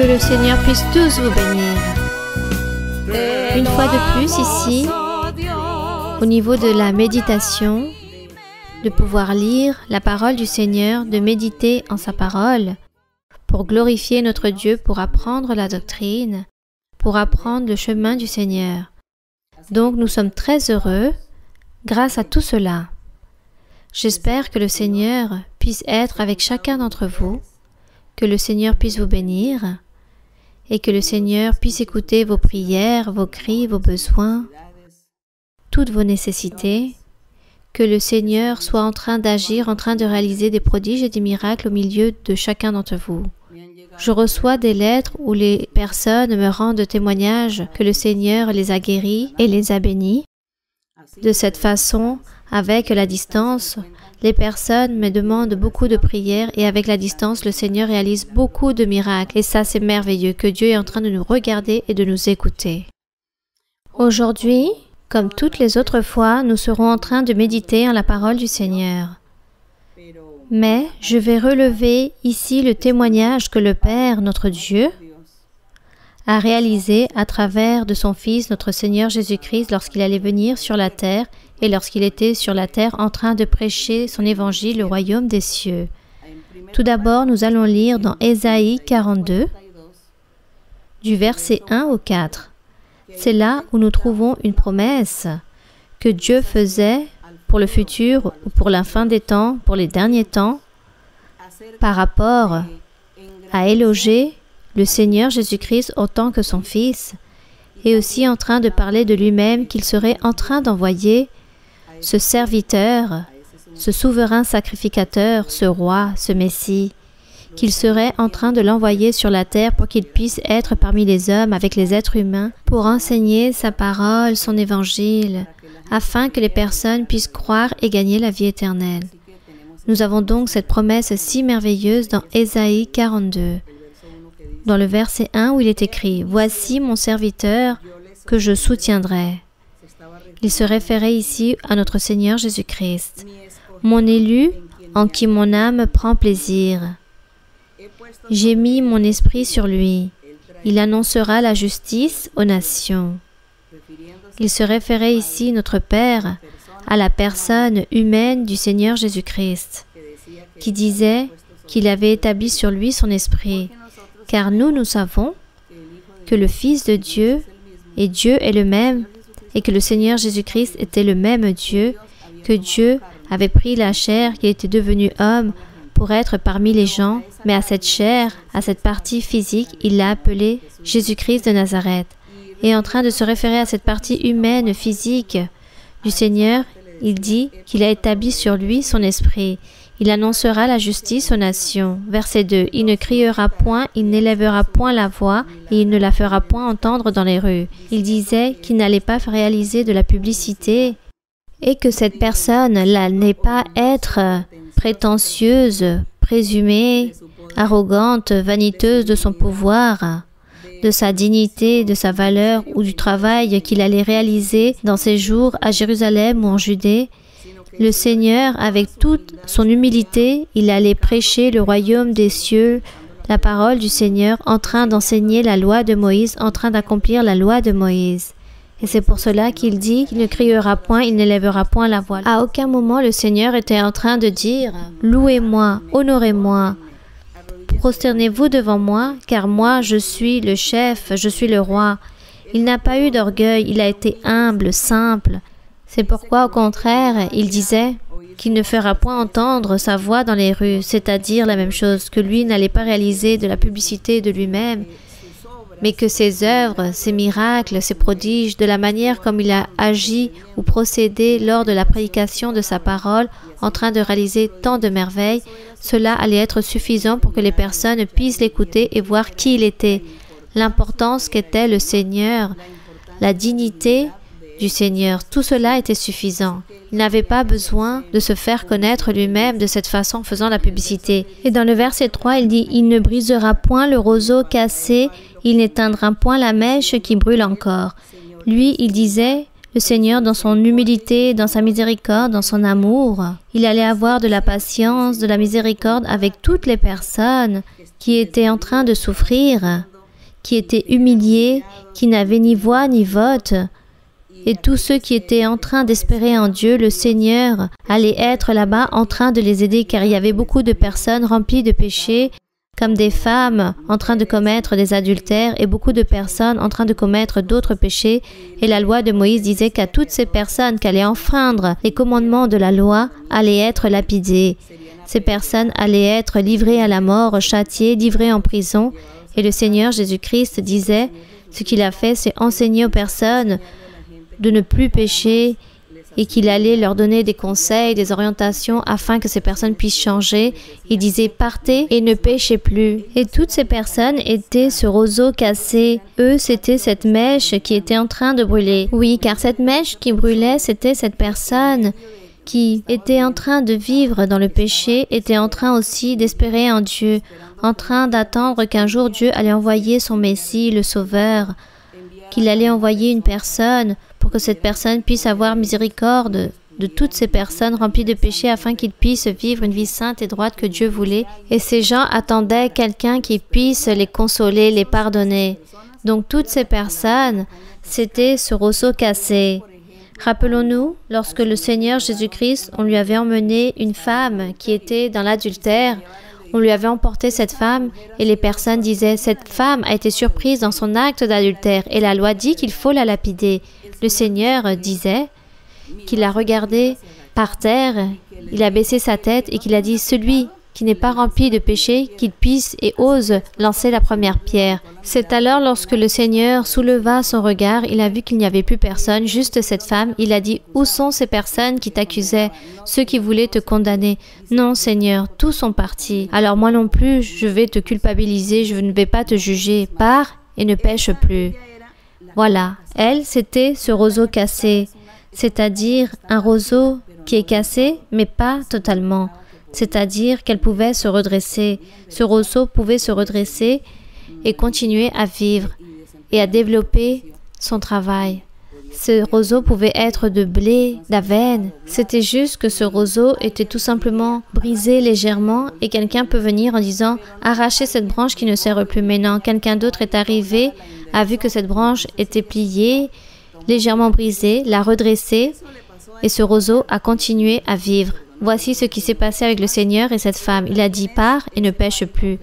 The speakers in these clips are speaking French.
Que le Seigneur puisse tous vous bénir. Une fois de plus ici, au niveau de la méditation, de pouvoir lire la parole du Seigneur, de méditer en sa parole, pour glorifier notre Dieu, pour apprendre la doctrine, pour apprendre le chemin du Seigneur. Donc nous sommes très heureux grâce à tout cela. J'espère que le Seigneur puisse être avec chacun d'entre vous, que le Seigneur puisse vous bénir et que le Seigneur puisse écouter vos prières, vos cris, vos besoins, toutes vos nécessités, que le Seigneur soit en train d'agir, en train de réaliser des prodiges et des miracles au milieu de chacun d'entre vous. Je reçois des lettres où les personnes me rendent témoignage que le Seigneur les a guéris et les a bénis. De cette façon, avec la distance, les personnes me demandent beaucoup de prières et avec la distance, le Seigneur réalise beaucoup de miracles. Et ça, c'est merveilleux que Dieu est en train de nous regarder et de nous écouter. Aujourd'hui, comme toutes les autres fois, nous serons en train de méditer en la parole du Seigneur. Mais je vais relever ici le témoignage que le Père, notre Dieu, a réalisé à travers de son Fils, notre Seigneur Jésus-Christ, lorsqu'il allait venir sur la terre et lorsqu'il était sur la terre en train de prêcher son évangile, le royaume des cieux. Tout d'abord, nous allons lire dans Ésaïe 42, du verset 1 au 4. C'est là où nous trouvons une promesse que Dieu faisait pour le futur ou pour la fin des temps, pour les derniers temps, par rapport à éloger le Seigneur Jésus-Christ en tant que son Fils, et aussi en train de parler de lui-même qu'il serait en train d'envoyer ce serviteur, ce souverain sacrificateur, ce roi, ce Messie, qu'il serait en train de l'envoyer sur la terre pour qu'il puisse être parmi les hommes avec les êtres humains, pour enseigner sa parole, son évangile, afin que les personnes puissent croire et gagner la vie éternelle. Nous avons donc cette promesse si merveilleuse dans Ésaïe 42, dans le verset 1 où il est écrit « Voici mon serviteur que je soutiendrai ». Il se référait ici à notre Seigneur Jésus-Christ, mon élu en qui mon âme prend plaisir. J'ai mis mon esprit sur lui. Il annoncera la justice aux nations. Il se référait ici, notre Père, à la personne humaine du Seigneur Jésus-Christ, qui disait qu'il avait établi sur lui son esprit. Car nous savons que le Fils de Dieu et Dieu est le même, et que le Seigneur Jésus-Christ était le même Dieu, que Dieu avait pris la chair, qu'il était devenu homme pour être parmi les gens, mais à cette chair, à cette partie physique, il l'a appelé Jésus-Christ de Nazareth. Et en train de se référer à cette partie humaine, physique du Seigneur, il dit qu'il a établi sur lui son esprit. Il annoncera la justice aux nations. Verset 2. Il ne criera point, il n'élèvera point la voix, et il ne la fera point entendre dans les rues. Il disait qu'il n'allait pas réaliser de la publicité, et que cette personne-là n'est pas être prétentieuse, présumée, arrogante, vaniteuse de son pouvoir, de sa dignité, de sa valeur ou du travail qu'il allait réaliser dans ses jours à Jérusalem ou en Judée. Le Seigneur, avec toute son humilité, il allait prêcher le royaume des cieux, la parole du Seigneur, en train d'enseigner la loi de Moïse, en train d'accomplir la loi de Moïse. Et c'est pour cela qu'il dit qu'il ne criera point, il n'élèvera point la voix. À aucun moment le Seigneur était en train de dire « Louez-moi, honorez-moi, prosternez-vous devant moi, car moi je suis le chef, je suis le roi. » Il n'a pas eu d'orgueil, il a été humble, simple. C'est pourquoi, au contraire, il disait qu'il ne fera point entendre sa voix dans les rues, c'est-à-dire la même chose, que lui n'allait pas réaliser de la publicité de lui-même, mais que ses œuvres, ses miracles, ses prodiges, de la manière comme il a agi ou procédé lors de la prédication de sa parole, en train de réaliser tant de merveilles, cela allait être suffisant pour que les personnes puissent l'écouter et voir qui il était, l'importance qu'était le Seigneur, la dignité du Seigneur. Tout cela était suffisant. Il n'avait pas besoin de se faire connaître lui-même de cette façon en faisant la publicité. Et dans le verset 3, il dit « Il ne brisera point le roseau cassé, il n'éteindra point la mèche qui brûle encore. » Lui, il disait, le Seigneur, dans son humilité, dans sa miséricorde, dans son amour, il allait avoir de la patience, de la miséricorde avec toutes les personnes qui étaient en train de souffrir qui étaient humiliés, qui n'avaient ni voix ni vote. Et tous ceux qui étaient en train d'espérer en Dieu, le Seigneur allait être là-bas en train de les aider, car il y avait beaucoup de personnes remplies de péchés, comme des femmes en train de commettre des adultères et beaucoup de personnes en train de commettre d'autres péchés. Et la loi de Moïse disait qu'à toutes ces personnes qui allaient enfreindre les commandements de la loi allaient être lapidées. Ces personnes allaient être livrées à la mort, châtiées, livrées en prison. Et le Seigneur Jésus-Christ disait, ce qu'il a fait, c'est enseigner aux personnes de ne plus pécher et qu'il allait leur donner des conseils, des orientations afin que ces personnes puissent changer. Il disait, partez et ne péchez plus. Et toutes ces personnes étaient ce roseau cassé. Eux, c'était cette mèche qui était en train de brûler. Oui, car cette mèche qui brûlait, c'était cette personne qui était en train de vivre dans le péché, était en train aussi d'espérer en Dieu, en train d'attendre qu'un jour Dieu allait envoyer son Messie, le Sauveur, qu'il allait envoyer une personne pour que cette personne puisse avoir miséricorde de toutes ces personnes remplies de péché afin qu'ils puissent vivre une vie sainte et droite que Dieu voulait. Et ces gens attendaient quelqu'un qui puisse les consoler, les pardonner. Donc toutes ces personnes, c'était ce roseau cassé. Rappelons-nous, lorsque le Seigneur Jésus-Christ, on lui avait emmené une femme qui était dans l'adultère, on lui avait emporté cette femme et les personnes disaient « Cette femme a été surprise dans son acte d'adultère et la loi dit qu'il faut la lapider. » Le Seigneur disait qu'il a regardé par terre, il a baissé sa tête et qu'il a dit « Celui qui n'est pas rempli de péché, qu'il puisse et ose lancer la première pierre. » C'est alors lorsque le Seigneur souleva son regard, il a vu qu'il n'y avait plus personne, juste cette femme. Il a dit « Où sont ces personnes qui t'accusaient, ceux qui voulaient te condamner? » « Non, Seigneur, tous sont partis. Alors moi non plus, je vais te culpabiliser, je ne vais pas te juger. Pars et ne pêche plus. » Voilà, elle, c'était ce roseau cassé, c'est-à-dire un roseau qui est cassé, mais pas totalement. C'est-à-dire qu'elle pouvait se redresser. Ce roseau pouvait se redresser et continuer à vivre et à développer son travail. Ce roseau pouvait être de blé, d'avenne. C'était juste que ce roseau était tout simplement brisé légèrement et quelqu'un peut venir en disant « Arrachez cette branche qui ne sert plus. » Mais non, quelqu'un d'autre est arrivé, a vu que cette branche était pliée, légèrement brisée, l'a redressée et ce roseau a continué à vivre. Voici ce qui s'est passé avec le Seigneur et cette femme. Il a dit « Pars et ne pêche plus. »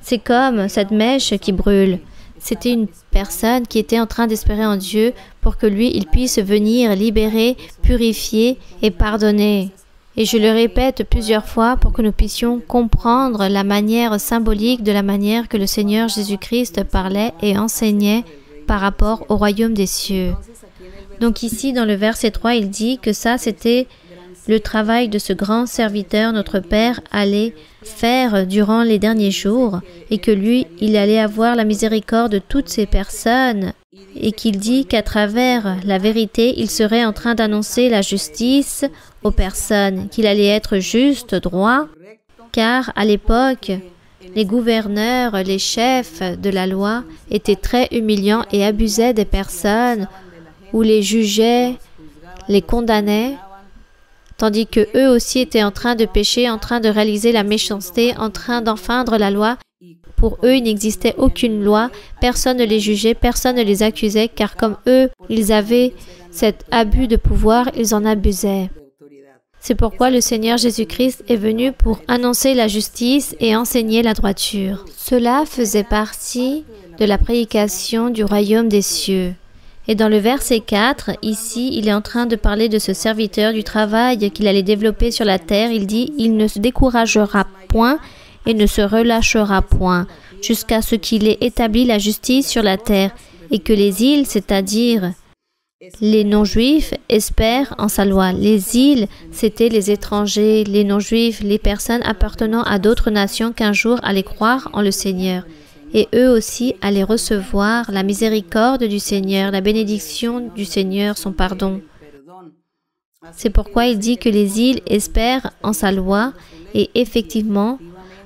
C'est comme cette mèche qui brûle. C'était une personne qui était en train d'espérer en Dieu pour que lui, il puisse venir libérer, purifier et pardonner. Et je le répète plusieurs fois pour que nous puissions comprendre la manière symbolique de la manière que le Seigneur Jésus-Christ parlait et enseignait par rapport au royaume des cieux. Donc ici, dans le verset 3, il dit que ça, c'était le travail de ce grand serviteur, notre Père, allait faire durant les derniers jours et que lui, il allait avoir la miséricorde de toutes ces personnes et qu'il dit qu'à travers la vérité, il serait en train d'annoncer la justice aux personnes, qu'il allait être juste, droit, car à l'époque, les gouverneurs, les chefs de la loi étaient très humiliants et abusaient des personnes ou les jugeaient, les condamnaient, tandis que eux aussi étaient en train de pécher, en train de réaliser la méchanceté, en train d'enfreindre la loi. Pour eux, il n'existait aucune loi, personne ne les jugeait, personne ne les accusait, car comme eux, ils avaient cet abus de pouvoir, ils en abusaient. C'est pourquoi le Seigneur Jésus-Christ est venu pour annoncer la justice et enseigner la droiture. Cela faisait partie de la prédication du royaume des cieux. Et dans le verset 4, ici, il est en train de parler de ce serviteur, du travail qu'il allait développer sur la terre. Il dit « Il ne se découragera point et ne se relâchera point, jusqu'à ce qu'il ait établi la justice sur la terre, et que les îles, c'est-à-dire les non-juifs, espèrent en sa loi. » Les îles, c'était les étrangers, les non-juifs, les personnes appartenant à d'autres nations qu'un jour allaient croire en le Seigneur. Et eux aussi allaient recevoir la miséricorde du Seigneur, la bénédiction du Seigneur, son pardon. C'est pourquoi il dit que les îles espèrent en sa loi, et effectivement,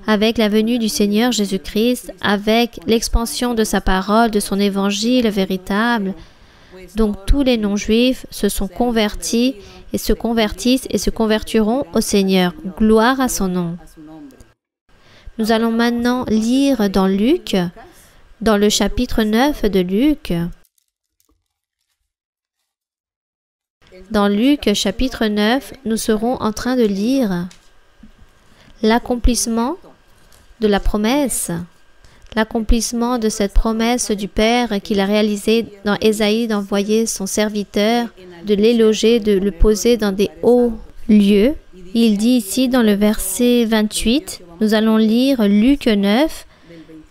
avec la venue du Seigneur Jésus-Christ, avec l'expansion de sa parole, de son évangile véritable, donc tous les non-juifs se sont convertis et se convertissent et se convertiront au Seigneur. Gloire à son nom. Nous allons maintenant lire dans Luc, dans le chapitre 9 de Luc. Dans Luc chapitre 9, nous serons en train de lire l'accomplissement de la promesse, l'accomplissement de cette promesse du Père qu'il a réalisée dans Ésaïe d'envoyer son serviteur, de l'éloger, de le poser dans des hauts lieux. Il dit ici dans le verset 28, nous allons lire Luc 9,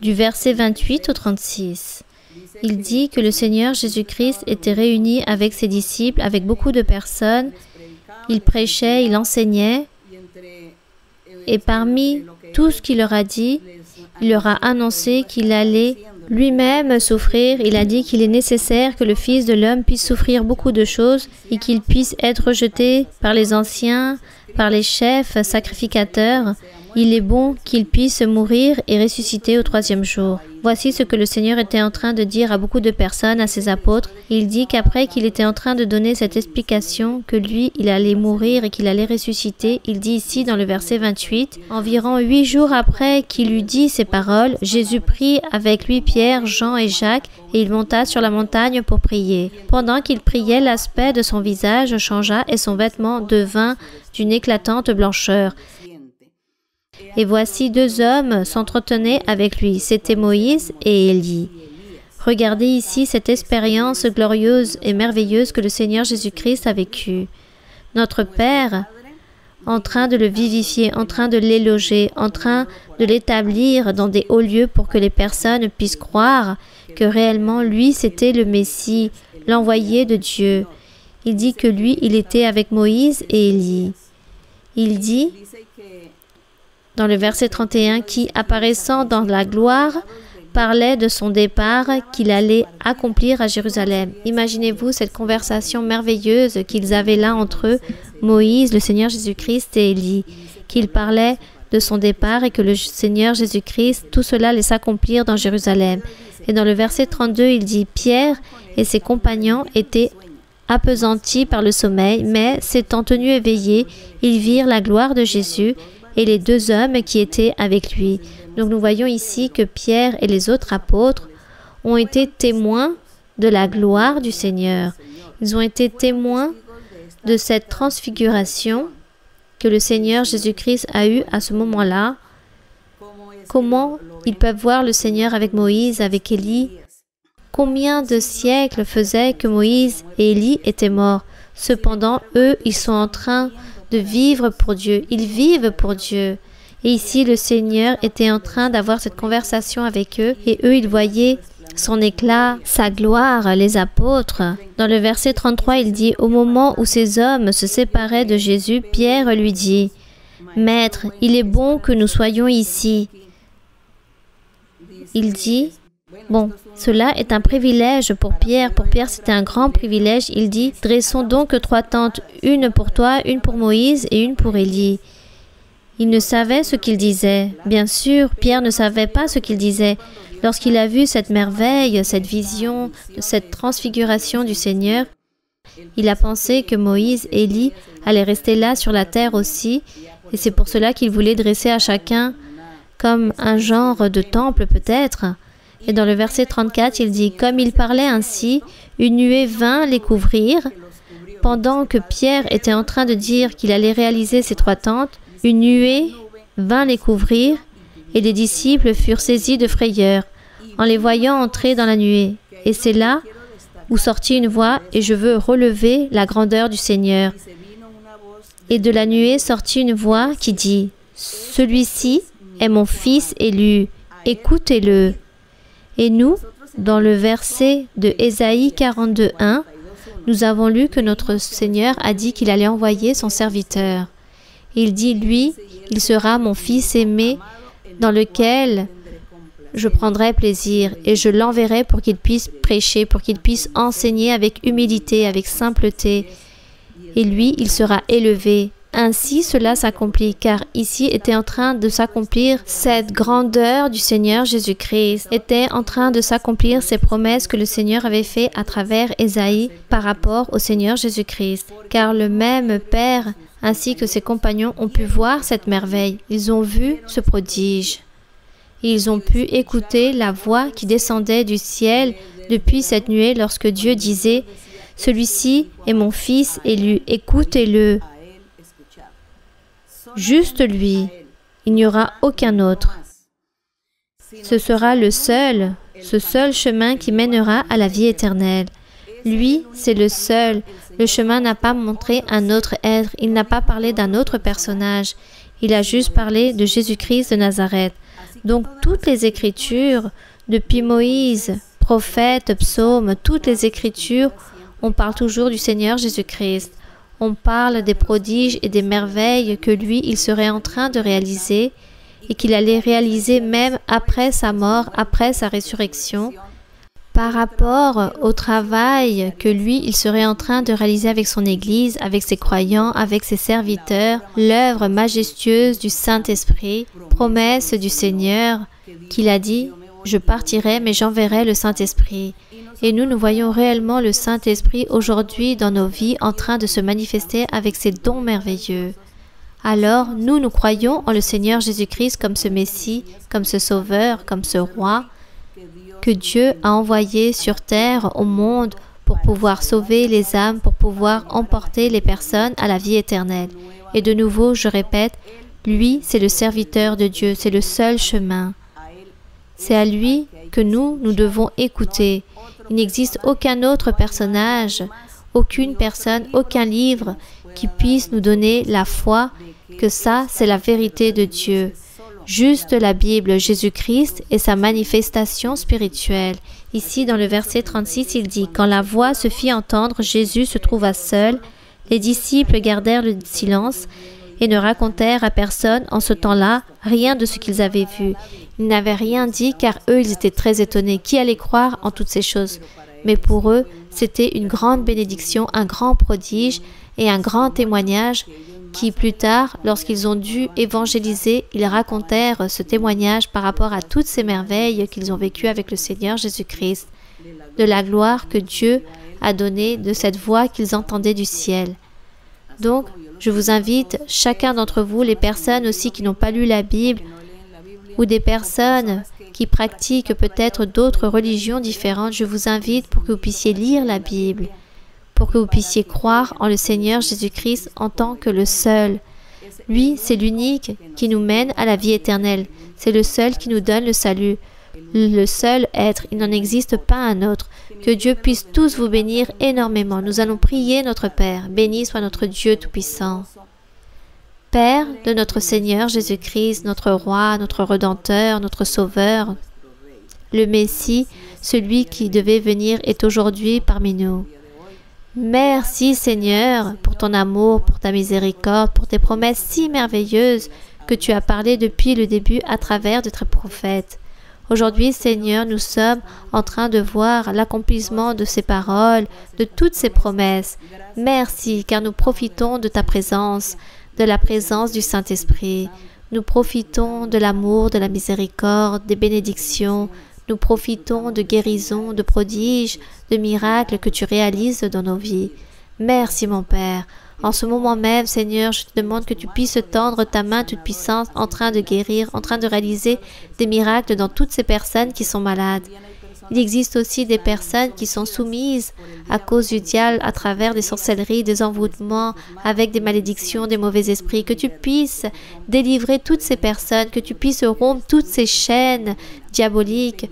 du verset 28 au 36. Il dit que le Seigneur Jésus-Christ était réuni avec ses disciples, avec beaucoup de personnes. Il prêchait, il enseignait. Et parmi tout ce qu'il leur a dit, il leur a annoncé qu'il allait lui-même souffrir. Il a dit qu'il est nécessaire que le Fils de l'homme puisse souffrir beaucoup de choses et qu'il puisse être rejeté par les anciens, par les chefs sacrificateurs. Il est bon qu'il puisse mourir et ressusciter au troisième jour. Voici ce que le Seigneur était en train de dire à beaucoup de personnes, à ses apôtres. Il dit qu'après qu'il était en train de donner cette explication, que lui, il allait mourir et qu'il allait ressusciter, il dit ici dans le verset 28, environ 8 jours après qu'il eut dit ces paroles, Jésus prit avec lui Pierre, Jean et Jacques, et il monta sur la montagne pour prier. Pendant qu'il priait, l'aspect de son visage changea et son vêtement devint d'une éclatante blancheur. Et voici 2 hommes s'entretenaient avec lui, c'étaient Moïse et Élie. Regardez ici cette expérience glorieuse et merveilleuse que le Seigneur Jésus-Christ a vécue. Notre Père, en train de le vivifier, en train de l'éloger, en train de l'établir dans des hauts lieux pour que les personnes puissent croire que réellement lui, c'était le Messie, l'envoyé de Dieu. Il dit que lui, il était avec Moïse et Élie. Il dit dans le verset 31, qui, apparaissant dans la gloire, parlait de son départ qu'il allait accomplir à Jérusalem. Imaginez-vous cette conversation merveilleuse qu'ils avaient là entre eux, Moïse, le Seigneur Jésus-Christ et Élie, qu'ils parlaient de son départ et que le Seigneur Jésus-Christ, tout cela allait s'accomplir dans Jérusalem. Et dans le verset 32, il dit « Pierre et ses compagnons étaient appesantis par le sommeil, mais s'étant tenus éveillés, ils virent la gloire de Jésus et les 2 hommes qui étaient avec lui. » Donc nous voyons ici que Pierre et les autres apôtres ont été témoins de la gloire du Seigneur. Ils ont été témoins de cette transfiguration que le Seigneur Jésus-Christ a eue à ce moment-là. Comment ils peuvent voir le Seigneur avec Moïse, avec Élie? Combien de siècles faisaient que Moïse et Élie étaient morts? Cependant, eux, ils sont en train de vivre pour Dieu. Ils vivent pour Dieu. Et ici, le Seigneur était en train d'avoir cette conversation avec eux. Et eux, ils voyaient son éclat, sa gloire, les apôtres. Dans le verset 33, il dit « Au moment où ces hommes se séparaient de Jésus, Pierre lui dit « Maître, il est bon que nous soyons ici. » Il dit « Bon, cela est un privilège pour Pierre. Pour Pierre, c'était un grand privilège. Il dit « Dressons donc 3 tentes, une pour toi, une pour Moïse et une pour Élie. » Il ne savait ce qu'il disait. Bien sûr, Pierre ne savait pas ce qu'il disait. Lorsqu'il a vu cette merveille, cette vision, cette transfiguration du Seigneur, il a pensé que Moïse et Élie allaient rester là sur la terre aussi, et c'est pour cela qu'il voulait dresser à chacun comme un genre de temple peut-être. Et dans le verset 34, il dit « Comme il parlait ainsi, une nuée vint les couvrir. » Pendant que Pierre était en train de dire qu'il allait réaliser ces 3 tentes, une nuée vint les couvrir, et les disciples furent saisis de frayeur en les voyant entrer dans la nuée. Et c'est là où sortit une voix, et je veux relever la grandeur du Seigneur. Et de la nuée sortit une voix qui dit, « Celui-ci est mon Fils élu, écoutez-le. » Et nous, dans le verset de Ésaïe 42:1, nous avons lu que notre Seigneur a dit qu'il allait envoyer son serviteur. Il dit, lui, il sera mon Fils aimé dans lequel je prendrai plaisir et je l'enverrai pour qu'il puisse prêcher, pour qu'il puisse enseigner avec humilité, avec simpleté. Et lui, il sera élevé. Ainsi, cela s'accomplit, car ici était en train de s'accomplir cette grandeur du Seigneur Jésus-Christ, était en train de s'accomplir ces promesses que le Seigneur avait faites à travers Ésaïe par rapport au Seigneur Jésus-Christ. Car le même Père ainsi que ses compagnons ont pu voir cette merveille. Ils ont vu ce prodige. et ils ont pu écouter la voix qui descendait du ciel depuis cette nuée lorsque Dieu disait « Celui-ci est mon fils élu, écoutez-le. » Juste lui, il n'y aura aucun autre. Ce sera ce seul chemin qui mènera à la vie éternelle. Lui, c'est le seul. Le chemin n'a pas montré un autre être, il n'a pas parlé d'un autre personnage. Il a juste parlé de Jésus-Christ de Nazareth. Donc toutes les Écritures, depuis Moïse, prophète, psaume, toutes les Écritures, on parle toujours du Seigneur Jésus-Christ. On parle des prodiges et des merveilles que lui, il serait en train de réaliser et qu'il allait réaliser même après sa mort, après sa résurrection, par rapport au travail que lui, il serait en train de réaliser avec son Église, avec ses croyants, avec ses serviteurs, l'œuvre majestueuse du Saint-Esprit, promesse du Seigneur, qu'il a dit « Je partirai, mais j'enverrai le Saint-Esprit ». Et nous voyons réellement le Saint-Esprit aujourd'hui dans nos vies en train de se manifester avec ses dons merveilleux. Alors, nous croyons en le Seigneur Jésus-Christ comme ce Messie, comme ce Sauveur, comme ce Roi, que Dieu a envoyé sur terre au monde pour pouvoir sauver les âmes, pour pouvoir emporter les personnes à la vie éternelle. Et de nouveau, je répète, lui, c'est le serviteur de Dieu, c'est le seul chemin. C'est à lui que nous devons écouter. Il n'existe aucun autre personnage, aucune personne, aucun livre qui puisse nous donner la foi que ça, c'est la vérité de Dieu. Juste la Bible, Jésus-Christ et sa manifestation spirituelle. Ici, dans le verset 36, il dit « Quand la voix se fit entendre, Jésus se trouva seul. Les disciples gardèrent le silence et ne racontèrent à personne en ce temps-là rien de ce qu'ils avaient vu. Ils n'avaient rien dit car eux, ils étaient très étonnés. Qui allait croire en toutes ces choses? Mais pour eux, c'était une grande bénédiction, un grand prodige et un grand témoignage qui, plus tard, lorsqu'ils ont dû évangéliser, ils racontèrent ce témoignage par rapport à toutes ces merveilles qu'ils ont vécues avec le Seigneur Jésus-Christ, de la gloire que Dieu a donnée, de cette voix qu'ils entendaient du ciel. Donc, je vous invite, chacun d'entre vous, les personnes aussi qui n'ont pas lu la Bible, ou des personnes qui pratiquent peut-être d'autres religions différentes, je vous invite pour que vous puissiez lire la Bible, pour que vous puissiez croire en le Seigneur Jésus-Christ en tant que le seul. Lui, c'est l'unique qui nous mène à la vie éternelle. C'est le seul qui nous donne le salut. Le seul être, il n'en existe pas un autre. Que Dieu puisse tous vous bénir énormément. Nous allons prier notre Père. Béni soit notre Dieu Tout-Puissant. Père de notre Seigneur Jésus-Christ, notre Roi, notre Rédempteur, notre Sauveur, le Messie, celui qui devait venir est aujourd'hui parmi nous. Merci Seigneur pour ton amour, pour ta miséricorde, pour tes promesses si merveilleuses que tu as parlé depuis le début à travers de tes prophètes. Aujourd'hui, Seigneur, nous sommes en train de voir l'accomplissement de ces paroles, de toutes ces promesses. Merci, car nous profitons de ta présence, de la présence du Saint-Esprit. Nous profitons de l'amour, de la miséricorde, des bénédictions. Nous profitons de guérisons, de prodiges, de miracles que tu réalises dans nos vies. Merci, mon Père. En ce moment même, Seigneur, je te demande que tu puisses tendre ta main toute puissante en train de guérir, en train de réaliser des miracles dans toutes ces personnes qui sont malades. Il existe aussi des personnes qui sont soumises à cause du diable à travers des sorcelleries, des envoûtements, avec des malédictions, des mauvais esprits. Que tu puisses délivrer toutes ces personnes, que tu puisses rompre toutes ces chaînes diaboliques.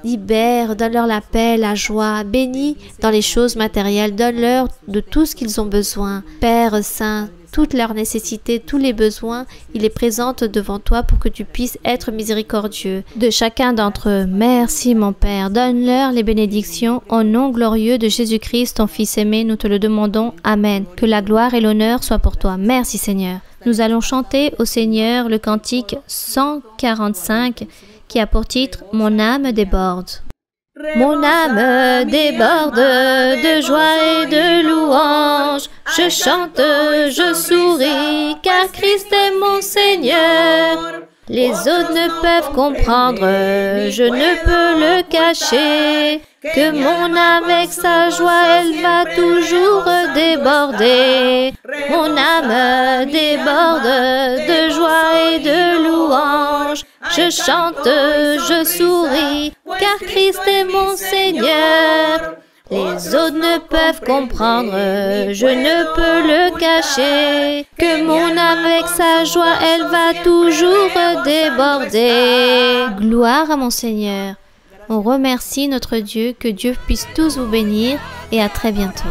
Libère, donne-leur la paix, la joie, bénis dans les choses matérielles, donne-leur de tout ce qu'ils ont besoin. Père Saint, toutes leurs nécessités, tous les besoins, il les présente devant toi pour que tu puisses être miséricordieux de chacun d'entre eux. Merci mon Père, donne-leur les bénédictions au nom glorieux de Jésus-Christ, ton Fils aimé, nous te le demandons. Amen. Que la gloire et l'honneur soient pour toi. Merci Seigneur. Nous allons chanter au Seigneur le cantique 145 qui a pour titre « Mon âme déborde ». Mon âme déborde de joie et de louange. Je chante, je souris, car Christ est mon Seigneur. Les autres ne peuvent comprendre, je ne peux le cacher, que mon âme avec sa joie, elle va toujours déborder. Mon âme déborde de joie et de louange. Je chante, je souris, car Christ est mon Seigneur. Les autres ne peuvent comprendre, je ne peux le cacher, que mon âme avec sa joie, elle va toujours déborder. Gloire à mon Seigneur. On remercie notre Dieu, que Dieu puisse tous vous bénir et à très bientôt.